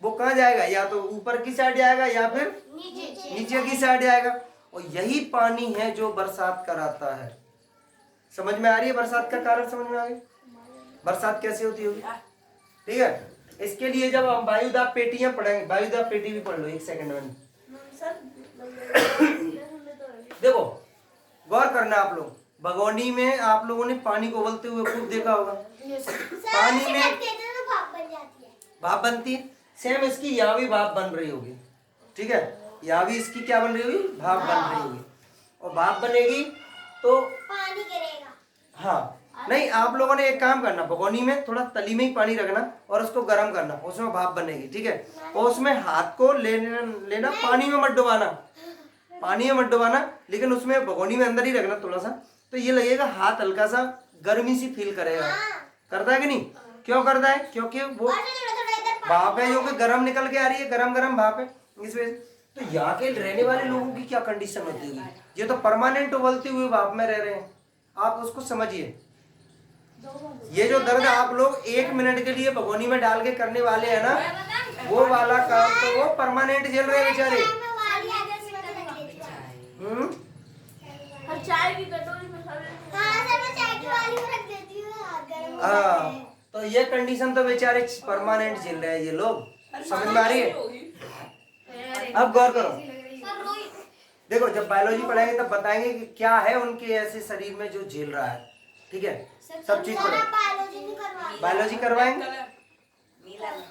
वो कहाँ जाएगा? या तो ऊपर की साइड जाएगा या फिर नीचे की साइड जाएगा। और यही पानी है जो बरसात कराता है। समझ में आ रही है? बरसात का कारण समझ में आ गई? बरसात कैसे होती होगी? ठीक है, इसके लिए जब हम वायुदाब पेटियां पढ़ेंगे, वायुदाब पेटी भी पढ़ लो 1 सेकंड में। देखो गौर करना आप लोग, भगोनी में आप लोगों ने पानी को उबलते हुए खूब देखा होगा। पानी में भाप बनती है, सेम इसकी यहाँ भी भाप बन रही होगी। ठीक है, यहाँ भी इसकी क्या बन रही होगी? भाप बन रही होगी। और भाप बनेगी तो पानी गिरेगा। हाँ, नहीं आप लोगों ने एक काम करना, भगोनी में थोड़ा तली में ही पानी रखना और उसको गर्म करना, उसमें भाप बनेगी। ठीक है, और उसमें हाथ को लेना पानी में मत डुबाना, पानी में मत डुबाना, लेकिन उसमें भगोनी में अंदर ही रखना थोड़ा सा, तो ये लगेगा हाथ हल्का सा गर्मी सी फील करेगा। करता है कि नहीं? क्यों करता है? क्योंकि वो भाप है जो कि गर्म निकल के आ रही है, गरम गरम भाप है, इस वजह से। तो यहाँ के रहने वाले लोगों की क्या कंडीशन होती होगी? ये तो परमानेंट उबलते हुए भाप में रह रहे हैं, आप उसको समझिए। ये जो दर्द आप लोग 1 मिनट के लिए भगोनी में डाल के करने वाले हैं ना, वो वाला काम तो वो परमानेंट झेल रहे हैं बेचारे। चाय की कटोरी में हाँ, तो ये कंडीशन तो बेचारे परमानेंट झेल रहे हैं ये लोग, समझ में आ रही है? अब गौर करो, देखो जब बायोलॉजी पढ़ाएंगे तब बताएंगे कि क्या है उनके ऐसे शरीर में जो झेल रहा है, ठीक है? सब चीज पढ़ो, बायोलॉजी करवाएंगे।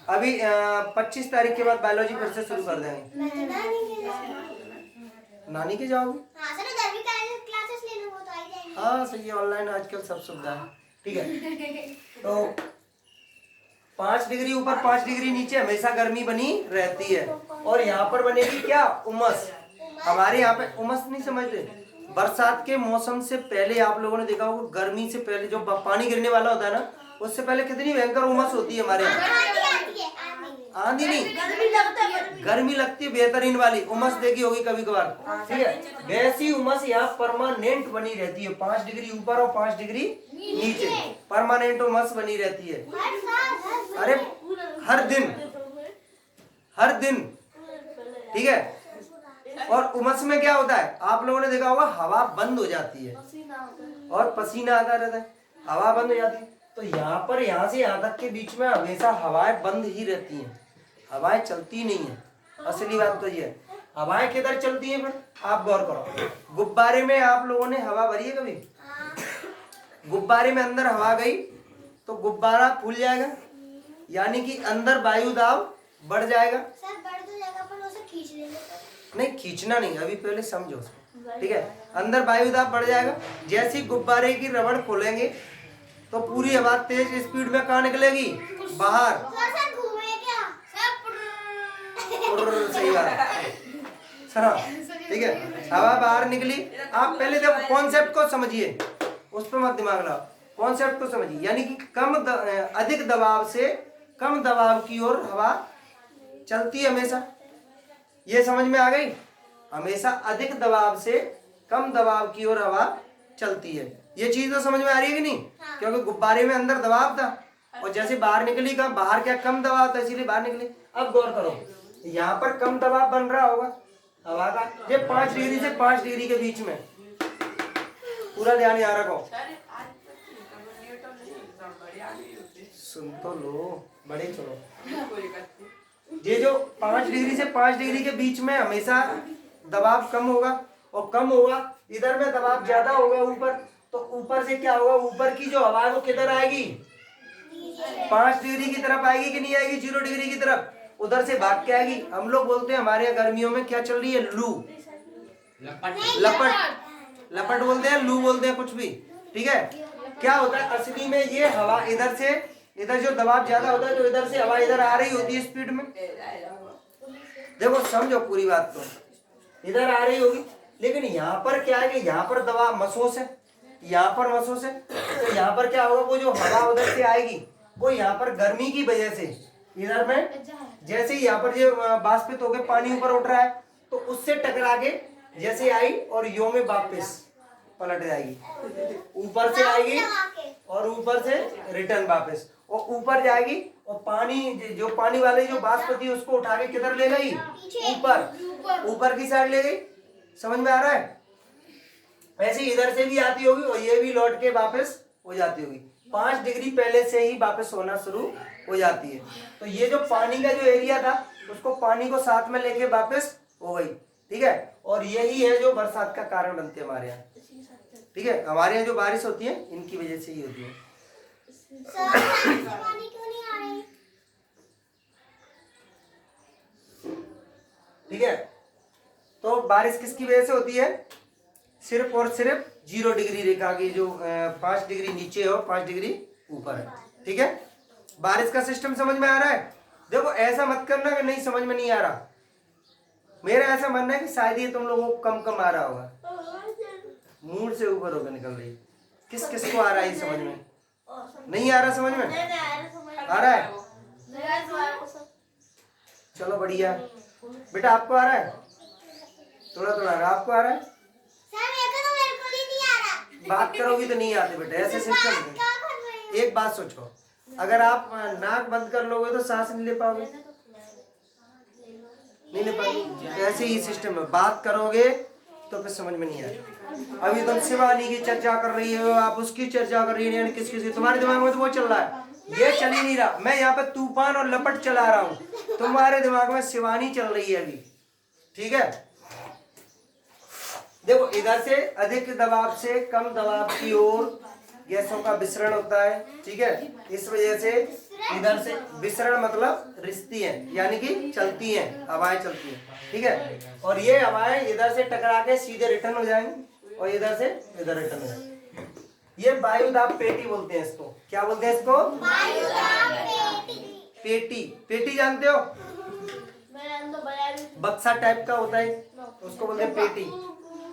अभी 25 तारीख के बाद बायोलॉजी फिर से शुरू कर देंगे। नानी के जाओगे? हाँ सही है, ऑनलाइन आजकल सब सुविधा है, ठीक है? तो 5 डिग्री ऊपर 5 डिग्री नीचे हमेशा गर्मी बनी रहती है, और यहाँ पर बनेगी क्या? उमस। हमारे यहाँ पे उमस नहीं समझते, बरसात के मौसम से पहले आप लोगों ने देखा होगा, गर्मी से पहले जो पानी गिरने वाला होता है ना, उससे पहले कितनी भयंकर उमस होती है हमारे यहाँ। आंधी नहीं, गर्मी लगती है बेहतरीन वाली उमस, देखी होगी कभी कभार, ठीक है? वैसी उमस यहाँ परमानेंट बनी रहती है, 5 डिग्री ऊपर और 5 डिग्री नीचे, परमानेंट उमस बनी रहती है। अरे हर दिन, ठीक है? और उमस में क्या होता है, आप लोगों ने देखा होगा, हवा बंद हो जाती है और पसीना आता रहता है, हवा बंद हो जाती है। तो यहाँ से यहाँ तक के बीच में हमेशा हवाएं बंद ही रहती हैं, हवाएं चलती नहीं है। असली बात तो ये है, हवाएं किधर चलती हैं? फिर आप गौर करो, गुब्बारे में आप लोगों ने हवा भरी है कभी? गुब्बारे में अंदर हवा गई तो गुब्बारा फूल जाएगा, यानी कि अंदर वायु दाब बढ़ जाएगा। सर बढ़ तो जाएगा, पर उसे खींच लेंगे। नहीं खींचना नहीं, अभी पहले समझो, ठीक है? अंदर वायु दाब बढ़ जाएगा, जैसे ही गुब्बारे की रबड़ खोलेंगे तो पूरी हवा तेज स्पीड में कहाँ निकलेगी? बाहर। सर घूमे क्या? सही बात, ठीक है? हवा बाहर निकली। आप पहले देखो कॉन्सेप्ट को समझिए, उस पर मत दिमाग लगाओ, कॉन्सेप्ट को समझिए। यानी कि अधिक दबाव से कम दबाव की ओर हवा चलती है हमेशा, ये समझ में आ गई? हमेशा अधिक दबाव से कम दबाव की ओर हवा चलती है, ये चीज तो समझ में आ रही है कि नहीं? हाँ। क्योंकि गुब्बारे में अंदर दबाव था और जैसे बाहर निकली का, बाहर क्या कम दबाव था, इसीलिए बाहर निकली। अब गौर करो, यहाँ पर कम दबाव बन रहा होगा हवा का, ये 5 डिग्री से 5 डिग्री के बीच में, पूरा ध्यान यहाँ रखो। सुन तो लो, बड़े चलो। ये जो 5 डिग्री से 5 डिग्री के बीच में हमेशा दबाव कम होगा, और कम होगा, इधर में दबाव ज्यादा होगा ऊपर, तो ऊपर से क्या होगा? ऊपर की जो हवा है वो किधर आएगी? 5 डिग्री की तरफ आएगी कि नहीं आएगी? 0 डिग्री की तरफ, उधर से भाग के आएगी। हम लोग बोलते हैं हमारे यहाँ गर्मियों में क्या चल रही है? लू, लपट बोलते हैं, लू बोलते हैं, कुछ भी, ठीक है? क्या होता है असली में? ये हवा इधर से, इधर जो दबाव ज्यादा होता है तो इधर से हवा इधर आ रही होती है स्पीड में। देखो समझो पूरी बात, तो इधर आ रही होगी, लेकिन यहाँ पर क्या है कि यहाँ पर दबाव मसोस है, यहाँ पर मसोस है, तो यहाँ पर क्या होगा? वो जो हवा उधर से आएगी वो यहाँ पर गर्मी की वजह से इधर में, जैसे ही यहाँ पर ये वाष्पित होकर पानी ऊपर उठ रहा है, तो उससे टकरा के जैसे आई और यो में वापस पलट जाएगी, ऊपर से आएगी और ऊपर से रिटर्न वापस, और ऊपर जाएगी, और पानी जो पानी वाले जो वाष्प थी उसको उठा के किधर ले गई? ऊपर की साइड ले गई। समझ में आ रहा है? ऐसे इधर से भी आती होगी और ये भी लौट के वापस हो जाती होगी। 5 डिग्री पहले से ही वापस होना शुरू हो जाती है। तो ये जो पानी का जो एरिया था उसको पानी को साथ में लेके वापस हो गई, ठीक है? और यही है जो बरसात का कारण बनते हैं हमारे यहाँ, ठीक है? हमारे यहाँ जो बारिश होती है इनकी वजह से ही होती है। पानी क्यों नहीं आ रही? ठीक है? तो बारिश किसकी वजह से होती है? सिर्फ और सिर्फ 0 डिग्री रेखा की जो 5 डिग्री नीचे हो, 5 डिग्री ऊपर है, ठीक है? बारिश का सिस्टम समझ में आ रहा है? देखो ऐसा मत करना कि नहीं समझ में नहीं आ रहा। मेरा ऐसा मानना है कि शायद ये तुम लोगों को कम आ रहा होगा, मूड से ऊपर होकर निकल रही। किस किस को आ रहा है समझ में? नहीं आ रहा समझ में? आ रहा है? चलो बढ़िया। बेटा आपको आ रहा है? थोड़ा थोड़ा आ रहा है। आपको आ रहा है? सर मेरे को तो बिल्कुल ही नहीं आ रहा। बात करोगी तो नहीं आते बेटा, ऐसे सिस्टम है। क्या कर रहे हो? एक बात सोचो, अगर आप नाक बंद कर लोगे तो सांस नहीं ले पाओगे, नहीं ले पाओगे। ऐसे ही सिस्टम है, बात करोगे तो फिर समझ में नहीं आएगा। अभी तुम शिवानी की चर्चा कर रही हो, आप उसकी चर्चा कर रही हो, किस किस तुम्हारे दिमाग में तो वो चल रहा है, ये चल ही नहीं रहा। मैं यहाँ पे तूफान और लपट चला रहा हूँ, तुम्हारे दिमाग में शिवानी चल रही है अभी। ठीक है, देखो इधर से अधिक दबाव से कम दबाव की ओर गैसों का विसरण होता है। ठीक है, इस वजह से इधर से विसरण मतलब रिश्ती है, यानी कि चलती हैं, हवाएं चलती हैं। ठीक है, और ये हवाएं इधर से टकरा के सीधे रिटर्न हो जाएंगी और इधर से इधर रिटर्न हो जाएंगी। ये वायुदाब पेटी बोलते हैं इसको। क्या बोलते हैं इसको? पेटी। पेटी जानते हो? बक्सा टाइप का होता है, उसको बोलते हैं पेटी।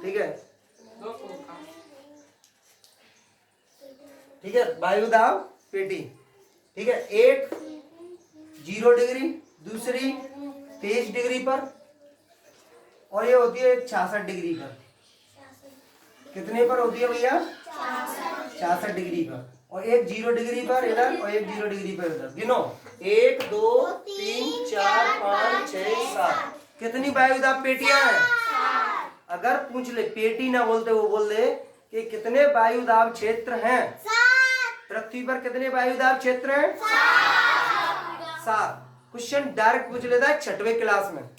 ठीक है, ठीक है, वायुदाब पेटी। ठीक है, एक 0 डिग्री, दूसरी 23 डिग्री पर, और ये होती है 66 डिग्री पर। कितने पर होती है भैया? 66 डिग्री पर। और एक 0 डिग्री पर इधर और एक 0 डिग्री पर इधर। गिनो, 1 2 3 4 5 6 7। कितनी वायुदाब पेटियां हैं? अगर पूछ ले, पेटी ना बोलते वो बोल दे कि कितने वायुदाब क्षेत्र हैं पृथ्वी पर? कितने वायुदाब क्षेत्र हैं? 7। क्वेश्चन डायरेक्ट पूछ लेता है 6वीं क्लास में।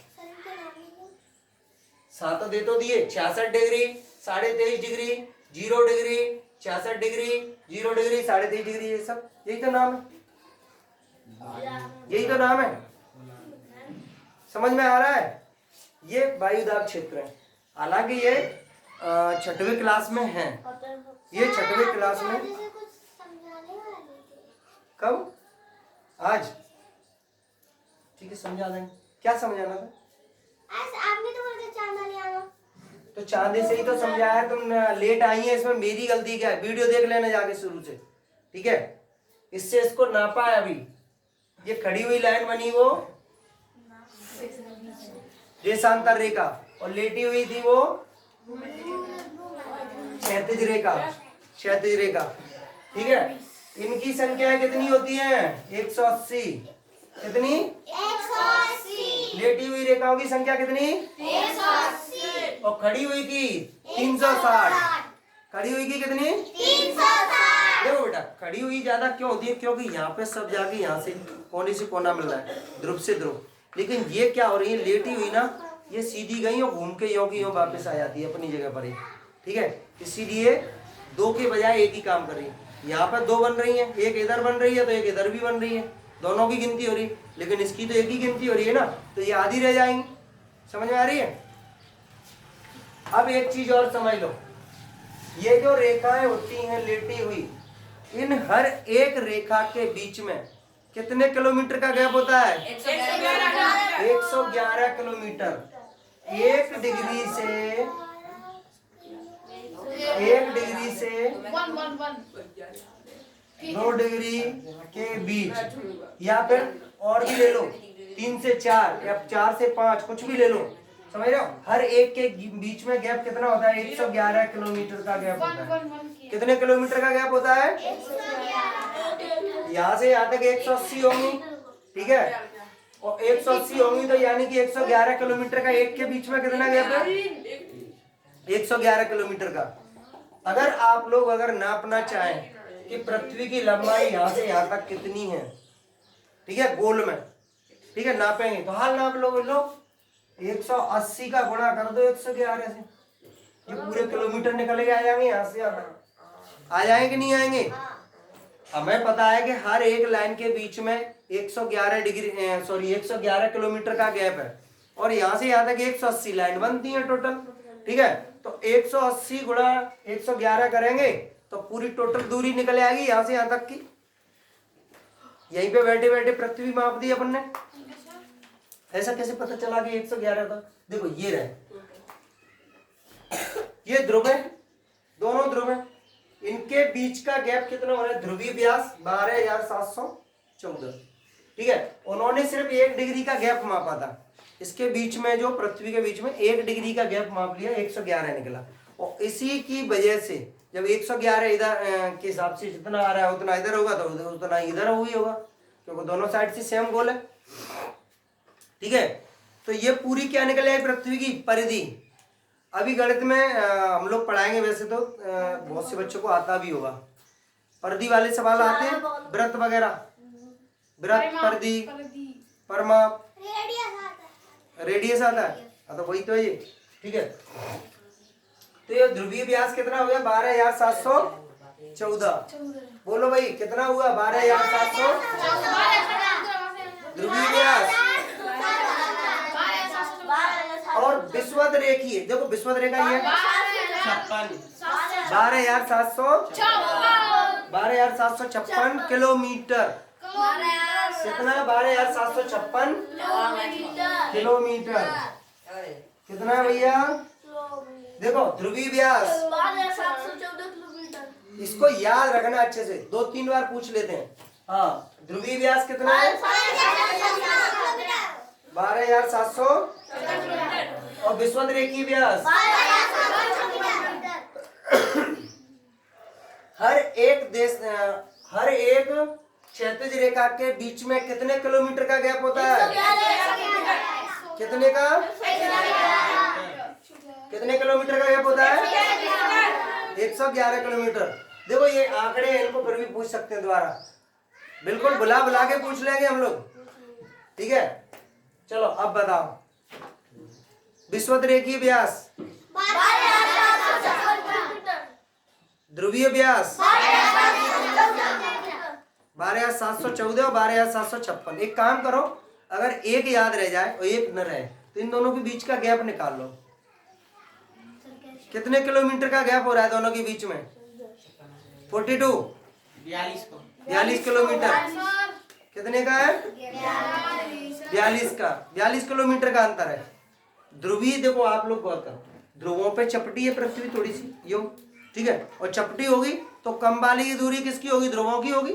7 दे तो दिए, 66 degree, 23.5 degree, 0 degree, 66 degree, 0 degree, 23.5 degree, ये सब यही तो नाम है, यही तो नाम है। समझ में आ रहा है? ये वायुदाब क्षेत्र है। हालांकि ये 6वीं क्लास में है, ये 6वीं क्लास में। कब? आज? ठीक है, समझा देंगे। क्या समझाना था? आपने तो बोला था चांदा ले आना। तो चांदे से ही तो समझाया, तुम लेट आई है, इसमें मेरी गलती क्या है? वीडियो देख लेना जाके शुरू से। ठीक है, इससे इसको नापा है। अभी ये खड़ी हुई लाइन बनी वो देशांतर रेखा, और लेटी हुई थी वो क्षैतिज रेखा, क्षैतिज रेखा। ठीक है, इनकी संख्या कितनी होती है? 180। कितनी? 180। लेटी हुई रेखाओं की संख्या कितनी? 180। और खड़ी हुई की 360। खड़ी हुई की कितनी? 360। देखो बेटा, खड़ी हुई ज्यादा क्यों होती है? क्योंकि यहाँ पे सब जाके यहाँ से कोने से कोना मिल रहा है, ध्रुव से ध्रुव। लेकिन ये क्या हो रही है? लेटी हुई ना, ये सीधी गई और घूम के यों की यों वापस आ जाती है अपनी जगह पर ही। ठीक है, इसीलिए 2 के बजाय 1 ही काम कर रही है। यहाँ पर 2 बन रही है, एक इधर बन रही है तो एक इधर भी बन रही है, दोनों की गिनती हो रही है। लेकिन इसकी तो एक ही गिनती हो रही है ना, तो ये आधी रह जाएंगी। समझ में आ रही है? अब एक चीज और समझ लो, ये जो रेखाएं होती हैं लेटी हुई, इन हर एक रेखा के बीच में कितने किलोमीटर का गैप होता है? 111 किलोमीटर। 1 डिग्री से 2 डिग्री के बीच, या फिर और भी ले लो, 3 से 4 या 4 से 5, कुछ भी ले लो। समझ रहे हो? हर एक के बीच में गैप कितना होता है? 111 किलोमीटर का गैप होता है। कितने किलोमीटर का गैप होता है? यहाँ से यहाँ तक 180 होंगी। ठीक है, और 180 होंगी तो यानी कि 111 किलोमीटर का एक के बीच में कितना गैप है? 111 किलोमीटर का। अगर आप लोग अगर नापना चाहें कि पृथ्वी की लंबाई यहाँ से यहाँ तक कितनी है, ठीक है, गोल में, ठीक है, नापेंगे तो हाल नाप लो। बोलो 180 का गुणा कर दो 111 से, ये पूरे किलोमीटर निकल के आ जाएंगे। यहाँ से यहाँ तक आ जाएंगे कि नहीं आएंगे? हमें पता है कि हर एक लाइन के बीच में 111 किलोमीटर का गैप है, और यहाँ से यहाँ तक 180 लाइन बनती है टोटल। ठीक है, तो 180 गुणा 111 करेंगे तो पूरी टोटल दूरी निकल आएगी यहाँ से यहाँ तक की। यहीं पे बैठे बैठे पृथ्वी माप दी अपन ने। ऐसा कैसे पता चला कि 111 था? देखो ये रहे, ये ध्रुव है, दोनों ध्रुव है, इनके बीच का गैप कितना हो रहा है? ध्रुवीय व्यास 12,714। ठीक है, उन्होंने सिर्फ 1 डिग्री का गैप मापा था। इसके बीच में जो पृथ्वी के बीच में 1 डिग्री का गैप माप लिया, 111 निकला। और इसी की वजह से जब 111 इधर के हिसाब से जितना आ रहा है उतना इधर होगा तो उतना इधर ही होगा, क्योंकि दोनों साइड से सेम गोल है। ठीक है, तो ये पूरी क्या निकल आई? पृथ्वी की परिधि। अभी गणित में हम लोग पढ़ाएंगे, वैसे तो बहुत से बच्चों को आता भी होगा। परिधि वाले सवाल आते हैं, वृत्त वगैरह, वृत्त, परिधि, परिमाप, रेडियस आता है। तो वही तो है ये। ठीक है, तो ये ध्रुवीय व्यास कितना हो गया? 12,714। बोलो भाई कितना हुआ? 12,714 ध्रुवीय व्यास। और विषुवत रेखीय, देखो विषुवत रेखा ये 12,756 किलोमीटर। कितना? 12,756 किलोमीटर। कितना है भैया? देखो ध्रुवीय व्यास, 12,714 किलोमीटर। इसको याद रखना अच्छे से, 2-3 बार पूछ लेते हैं। हाँ, ध्रुवीय व्यास कितना है? 12,700। और विषुवत रेखीय व्यास हर एक देश, हर एक क्षैतिज रेखा के बीच में कितने किलोमीटर का गैप होता है? कितने का? कितने किलोमीटर का गैप होता है? 111 किलोमीटर। देखो ये आंकड़े हैं, इनको फिर भी पूछ सकते हैं दोबारा, बिल्कुल बुला के पूछ लेंगे हम लोग। ठीक है, चलो अब बताओ विषुवत रेखीय व्यास, ध्रुवीय व्यास 12,714 और 12,756। एक काम करो, अगर एक याद रह जाए और एक न रहे तो इन दोनों के बीच का गैप निकाल लो। कितने किलोमीटर का गैप हो रहा है दोनों के बीच में? 42, 42 किलोमीटर। कितने का है? 42 का, 42 किलोमीटर का अंतर है। ध्रुवीय, देखो आप लोग गौर करो, ध्रुवों पे चपटी है पृथ्वी थोड़ी सी, यो ठीक है, और चपटी होगी तो कम वाली की दूरी किसकी होगी? ध्रुवों की होगी।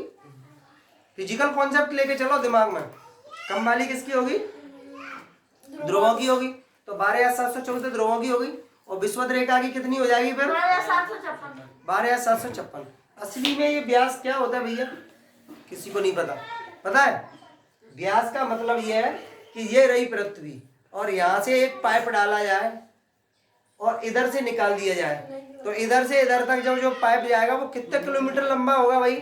फिजिकल कॉन्सेप्ट लेके चलो दिमाग में, कम वाली किसकी होगी? ध्रुवों की होगी। तो 12,714 ध्रुवों की होगी। और विषुवत रेखा की कितनी हो जाएगी फिर? 12,756। असली में ये व्यास क्या होता है भैया? किसी को नहीं पता। पता है? व्यास का मतलब ये है कि ये रही पृथ्वी और यहाँ से एक पाइप डाला जाए और इधर से निकाल दिया जाए, तो इधर से इधर तक जो पाइप जाएगा वो कितने किलोमीटर लंबा होगा भाई?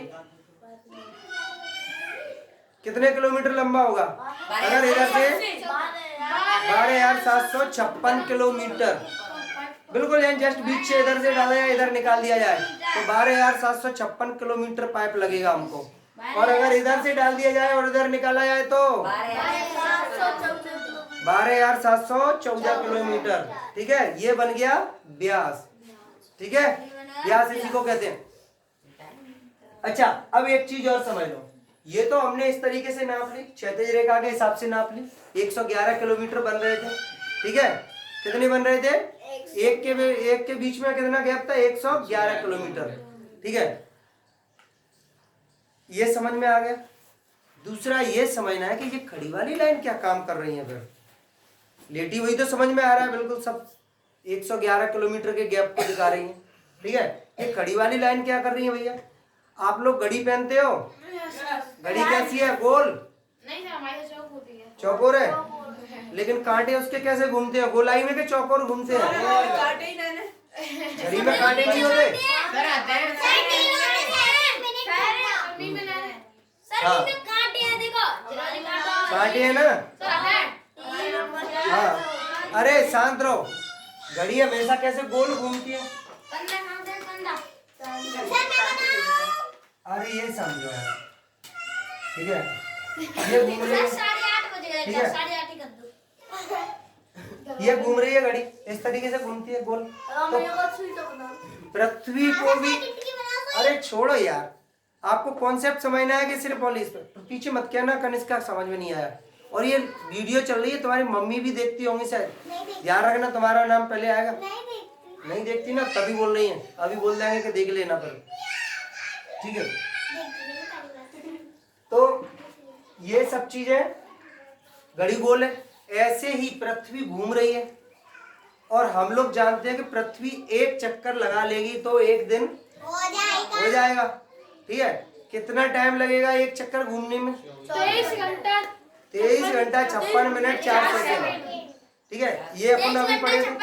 कितने किलोमीटर लंबा होगा? अगर इधर से 12,756 किलोमीटर, बिल्कुल यहाँ जस्ट बीच से इधर से डाला जाए, इधर निकाल दिया जाए, तो 12,756 किलोमीटर पाइप लगेगा हमको। और अगर इधर से डाल दिया जाए और इधर निकाला जाए तो 12,714 किलोमीटर। ठीक है, ये बन गया व्यास। ठीक है, व्यास इसी को कहते हैं। अच्छा, अब एक चीज और समझ लो, ये तो हमने इस तरीके से नाप ली, क्षैतिज रेखा के हिसाब से नाप ली, 111 किलोमीटर बन रहे थे। ठीक है, कितने बन रहे थे? एक के बीच में कितना गैप था? 111 किलोमीटर। ठीक है, ये समझ में आ गया। दूसरा ये समझना है कि ये खड़ी वाली लाइन क्या काम कर रही है फिर? लेटी वही तो समझ में आ रहा है, बिल्कुल सब 111 किलोमीटर के गैप को दिखा रही है। ठीक है, ये खड़ी वाली लाइन क्या कर रही है भैया? आप लोग घड़ी पहनते हो, घड़ी कैसी है? गोल? नहीं सर, हमारी चौक होती है। चौकोर है, लेकिन कांटे उसके कैसे घूमते हैं? गोलाई में के चौकोर घूमते हैं? काटे ही ना। घड़ी में कांटे नहीं होते? सर आते हैं। हाँ, कांटे है ना? हाँ, अरे शांत रहो, घड़ी हमेशा कैसे गोल घूमती है? अरे ये समझो यार। ठीक है, ये घूम रही है, ठीक है, ये घूम रही है घड़ी, इस तरीके से घूमती है गोल। तो पृथ्वी को भी, अरे छोड़ो यार, आपको कॉन्सेप्ट समझना है कि सिर्फ पॉलिस पे पीछे मत कहना कनिष्क का समझ में नहीं आया। और ये वीडियो चल रही है, तुम्हारी मम्मी भी देखती होंगी शायद, ध्यान रखना, तुम्हारा नाम पहले आएगा। नहीं देखती ना तभी बोल रही है, अभी बोल देंगे कि देख लेना फिर, ठीक है। तो ये सब चीजें, घड़ी गोल है, ऐसे ही पृथ्वी घूम रही है और हम लोग जानते हैं कि पृथ्वी एक चक्कर लगा लेगी तो एक दिन हो जाएगा, ठीक है। कितना टाइम लगेगा एक चक्कर घूमने में? 23 घंटा 23 घंटा 56 मिनट 4 सेकंड, ठीक है। ये अपन अभी पढ़े थे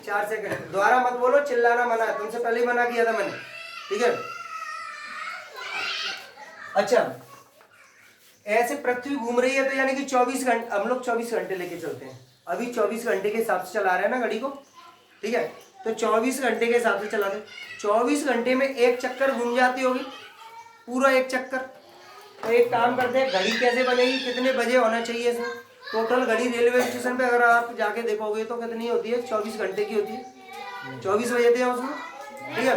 4 सेकंड। दोबारा मत बोलो, चिल्लाना मना है, तुमसे पहले ही मना किया था मैंने, ठीक है। अच्छा, ऐसे पृथ्वी घूम रही है तो यानी कि 24 घंटे, हम लोग 24 घंटे लेके चलते हैं, अभी 24 घंटे के हिसाब से चला रहे हैं ना घड़ी को, ठीक है। तो 24 घंटे के हिसाब से चला दे, 24 घंटे में एक चक्कर घूम जाती होगी, पूरा एक चक्कर। तो एक काम करते हैं, घड़ी कैसे बनेगी, कितने बजे होना चाहिए इसमें? टोटल घड़ी रेलवे स्टेशन पे अगर आप जाके देखोगे तो कितनी होती है? 24 घंटे की होती है, 24 बजे थे उसमें, ठीक है।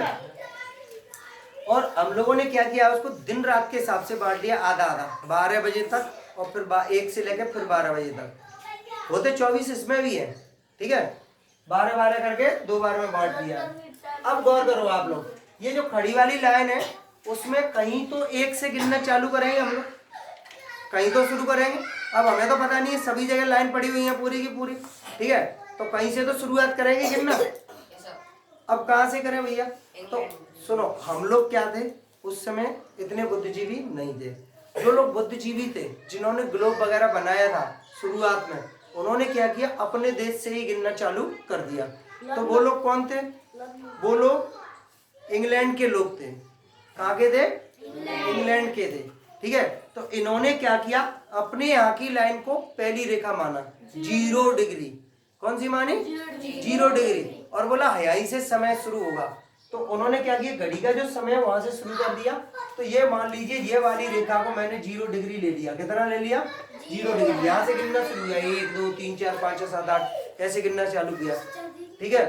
और हम लोगों ने क्या किया, उसको दिन रात के हिसाब से बांट दिया, आधा आधा, 12 बजे तक और फिर 1 से लेकर फिर 12 बजे तक होते 24 इसमें भी है, ठीक है। 12-12 करके 2 बार में बांट दिया। अब गौर करो आप लोग, ये जो खड़ी वाली लाइन है उसमें कहीं तो 1 से गिनना चालू करेंगे हम लोग, कहीं तो शुरू करेंगे। अब हमें तो पता नहीं है, सभी जगह लाइन पड़ी हुई है पूरी की पूरी, ठीक है। तो कहीं से तो शुरुआत करेंगे गिनना। अब कहाँ से करें भैया? तो सुनो, हम लोग क्या थे उस समय, इतने बुद्धिजीवी नहीं थे। जो लोग बुद्धिजीवी थे, जिन्होंने ग्लोब वगैरह बनाया था शुरुआत में, उन्होंने क्या किया, अपने देश से ही गिनना चालू कर दिया। तो वो लोग कौन थे? वो लोग इंग्लैंड के लोग थे। कहाँ के थे? इंग्लैंड के थे, ठीक है। तो इन्होंने क्या किया, अपने यहाँ की लाइन को पहली रेखा माना, 0 डिग्री। कौन सी मानी? 0 डिग्री। और बोला यहीं से समय शुरू होगा। तो उन्होंने क्या किया, घड़ी का जो समय वहां से शुरू कर दिया। तो ये मान लीजिए, ये वाली रेखा को मैंने 0 डिग्री ले लिया। कितना ले लिया? 0 डिग्री। यहाँ से गिनना शुरू किया, 1 2 3 4 5 6 7 8 ऐसे गिनना चालू किया, ठीक है।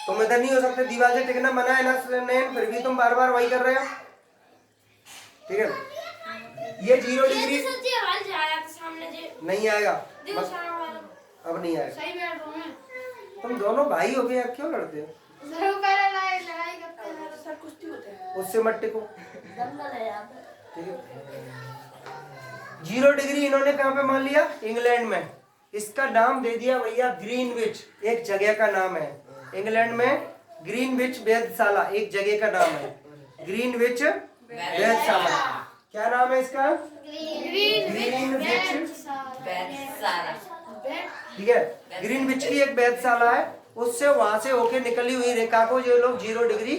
तुम इधर नहीं हो सकते, दीवार से टिकना मना है ना नैन, फिर भी तुम बार बार वही कर रहे हो, ठीक है। ये 0 डिग्री नहीं आएगा, अब नहीं आएगा। सही बैठ रहा हूं। तुम दोनों भाई हो गए, क्यों लड़ते हो? लड़ाई करते हैं, सर कुश्ती होते हैं, उससे मत टिको, दंगल है यहाँ पे। ठीक है। 0 डिग्री इन्होंने कहाँ पे मान लिया? इंग्लैंड में। इसका नाम दे दिया भैया ग्रीनविच, एक जगह का नाम है। इंग्लैंड में ग्रीनविच वेधशाला एक जगह का नाम है, ग्रीनविच वेधशाला। क्या नाम है इसका? ग्रीनविच वेधशाला। ठीक है। ग्रीनविच की एक वेधशाला है, उससे वहां से होके निकली हुई रेखा को जो लोग 0 डिग्री